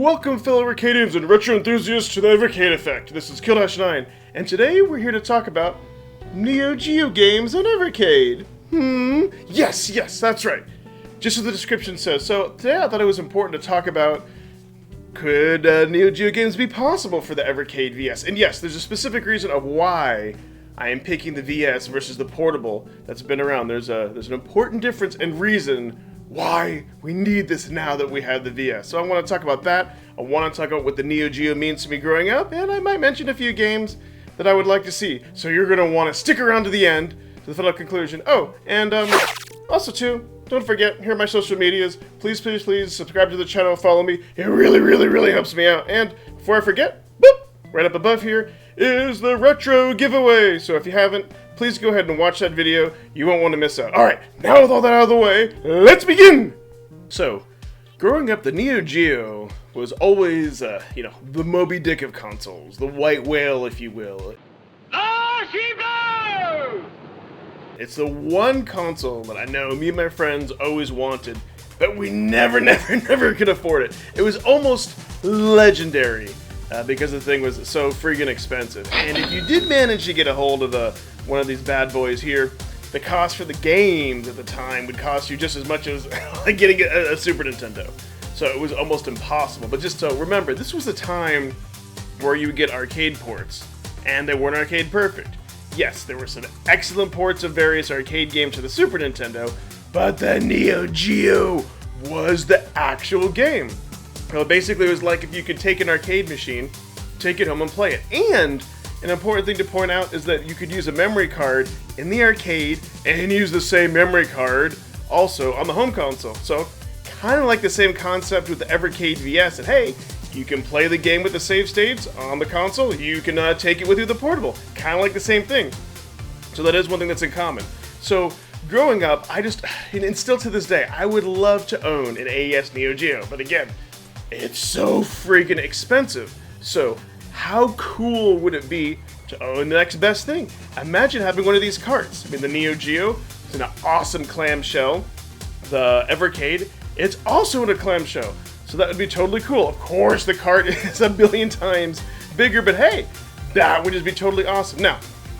Welcome fellow Evercadians and retro enthusiasts to the Evercade Effect. This is Kill-9, and today we're here to talk about Neo Geo games on Evercade. Yes, that's right. Just as the description says. So today I thought it was important to talk about, could Neo Geo games be possible for the Evercade VS? And yes, there's a specific reason of why I am picking the VS versus the portable that's been around. There's an important difference and reason why we need this now that we have the VS. So I want to talk about that. I want to talk about what the Neo Geo means to me growing up, and I might mention a few games that I would like to see. So you're going to want to stick around to the end, to the final conclusion. Oh, and also too, don't forget, here are my social medias. Please subscribe to the channel, follow me. It really helps me out. And before I forget, boop, right up above here is the retro giveaway. So if you haven't, please go ahead and watch that video. You won't want to miss out. Alright, now with all that out of the way, let's begin! So, growing up, the Neo Geo was always, the Moby Dick of consoles. The white whale, if you will. It's the one console that I know me and my friends always wanted, but we never could afford it. It was almost legendary, because the thing was so freaking expensive. And if you did manage to get a hold of one of these bad boys here, the cost for the games at the time would cost you just as much as like getting a Super Nintendo. So it was almost impossible. But just so remember, this was the time where you would get arcade ports, and they weren't arcade perfect. Yes, there were some excellent ports of various arcade games to the Super Nintendo, but the Neo Geo was the actual game. Well, basically it was like if you could take an arcade machine, take it home and play it. And an important thing to point out is that you could use a memory card in the arcade and use the same memory card also on the home console. So, kind of like the same concept with the Evercade VS. And hey, you can play the game with the save states on the console. You can take it with you to the portable. Kind of like the same thing. So that is one thing that's in common. So, growing up, and still to this day, I would love to own an AES Neo Geo. But again, it's so freaking expensive. So, how cool would it be to own the next best thing? Imagine having one of these carts. I mean, the Neo Geo is an awesome clamshell. The Evercade, it's also in a clamshell. So that would be totally cool. Of course, the cart is a billion times bigger, but hey, that would just be totally awesome. Now,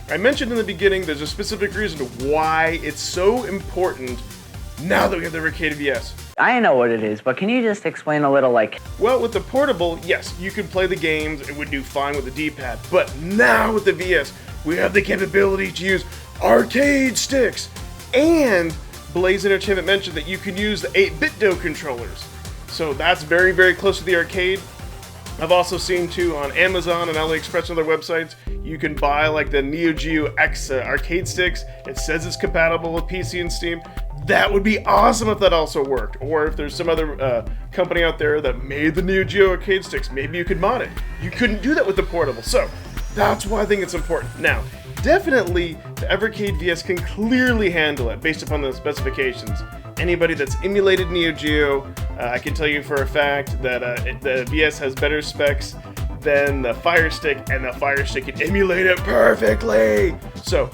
I mentioned in the beginning, there's a specific reason why it's so important now that we have the Evercade VS. I know what it is, but can you just explain a little, like... Well, with the portable, yes, you can play the games, it would do fine with the D-pad, but now with the VS, we have the capability to use arcade sticks, and Blaze Entertainment mentioned that you can use the 8-bit controllers, so that's very close to the arcade. I've also seen, too, on Amazon and AliExpress and other websites, you can buy, like, the Neo Geo X arcade sticks. It says it's compatible with PC and Steam. That would be awesome if that also worked. Or if there's some other company out there that made the Neo Geo arcade sticks, maybe you could mod it. You couldn't do that with the portable, so that's why I think it's important. Now, definitely, the Evercade VS can clearly handle it based upon the specifications. Anybody that's emulated Neo Geo, I can tell you for a fact that the VS has better specs than the Fire Stick, and the Fire Stick can emulate it perfectly. So,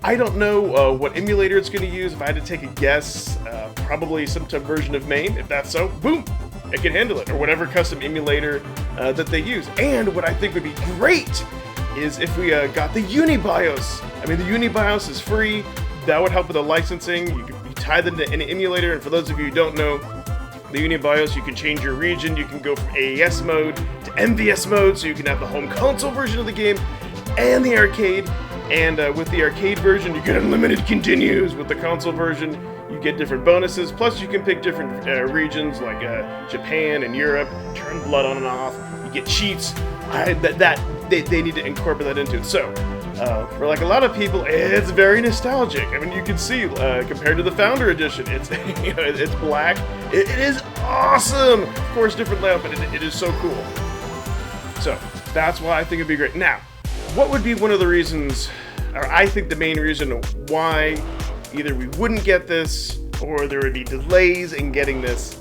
I don't know what emulator it's going to use. If I had to take a guess, probably some type of version of MAME. If that's so, boom, it can handle it, or whatever custom emulator that they use. And what I think would be great is if we got the UniBIOS. I mean, the UniBIOS is free. That would help with the licensing. You tie them to any emulator, and for those of you who don't know, the UniBIOS, you can change your region. You can go from AES mode to MVS mode, so you can have the home console version of the game and the arcade. And with the arcade version, you get unlimited continues. With the console version, you get different bonuses. Plus, you can pick different regions like Japan and Europe. Turn blood on and off. You get cheats. They need to incorporate that into it. So, for like a lot of people, it's very nostalgic. I mean, you can see compared to the Founder Edition, it's it's black. It is awesome. Of course, different layout, but it is so cool. So that's why I think it'd be great. Now, what would be one of the reasons, or I think the main reason why either we wouldn't get this or there would be delays in getting this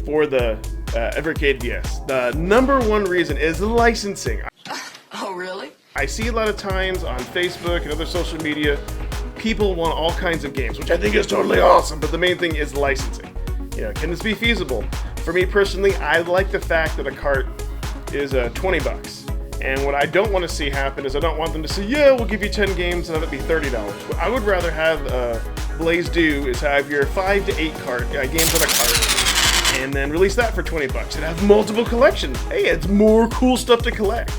for the Evercade VS? The number one reason is licensing. Oh, really? I see a lot of times on Facebook and other social media, people want all kinds of games, which I think is totally awesome, but the main thing is licensing. Can this be feasible? For me personally, I like the fact that a cart is 20 bucks. And what I don't want to see happen is I don't want them to say, yeah, we'll give you 10 games and have it be $30. What I would rather have Blaze do is have your 5 to 8 games on a cart and then release that for 20 bucks and have multiple collections. Hey, it's more cool stuff to collect.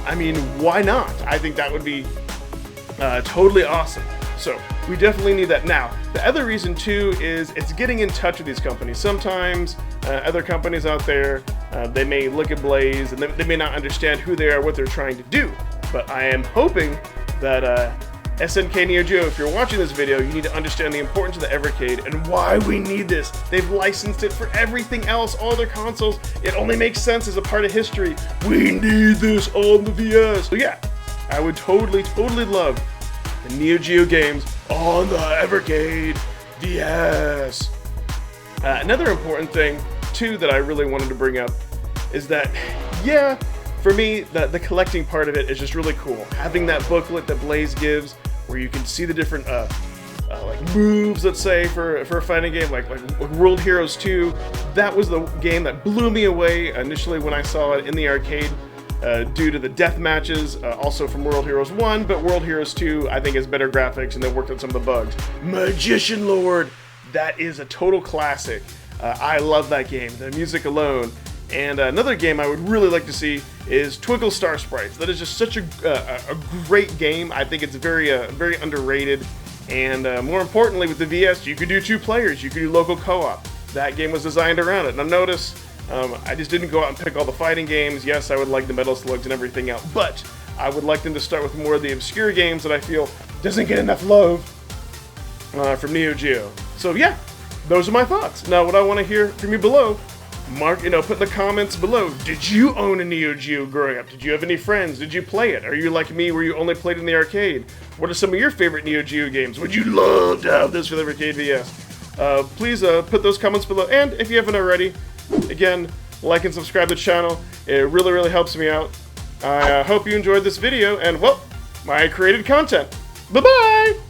I mean, why not? I think that would be totally awesome. So we definitely need that. Now, the other reason too is it's getting in touch with these companies. Sometimes other companies out there, they may look at Blaze and they may not understand who they are, what they're trying to do. But I am hoping that SNK Neo Geo, if you're watching this video, you need to understand the importance of the Evercade and why we need this. They've licensed it for everything else, all their consoles. It only makes sense as a part of history. We need this on the VS. So yeah, I would totally love the Neo Geo games on the Evercade VS. Another important thing, too, that I really wanted to bring up is that, yeah, for me, the collecting part of it is just really cool. Having that booklet that Blaze gives, where you can see the different like moves, let's say, for a fighting game, like World Heroes 2. That was the game that blew me away initially when I saw it in the arcade. Due to the death matches, also from World Heroes 1, but World Heroes 2 I think has better graphics and they worked on some of the bugs. Magician Lord, that is a total classic. I love that game, the music alone. And another game I would really like to see is Twinkle Star Sprites. That is just such a great game. I think it's very underrated. And more importantly, with the VS, you could do 2 players. You could do local co-op. That game was designed around it. Now notice, I just didn't go out and pick all the fighting games. Yes, I would like the Metal Slugs and everything else, but I would like them to start with more of the obscure games that I feel doesn't get enough love from Neo Geo. So yeah, those are my thoughts. Now, what I want to hear from you below, put in the comments below. Did you own a Neo Geo growing up? Did you have any friends? Did you play it? Are you like me, where you only played in the arcade? What are some of your favorite Neo Geo games? Would you love to have this for the Evercade VS? Please put those comments below, and if you haven't already, again, like and subscribe to the channel. It really helps me out. I hope you enjoyed this video and, well, my created content. Bye-bye!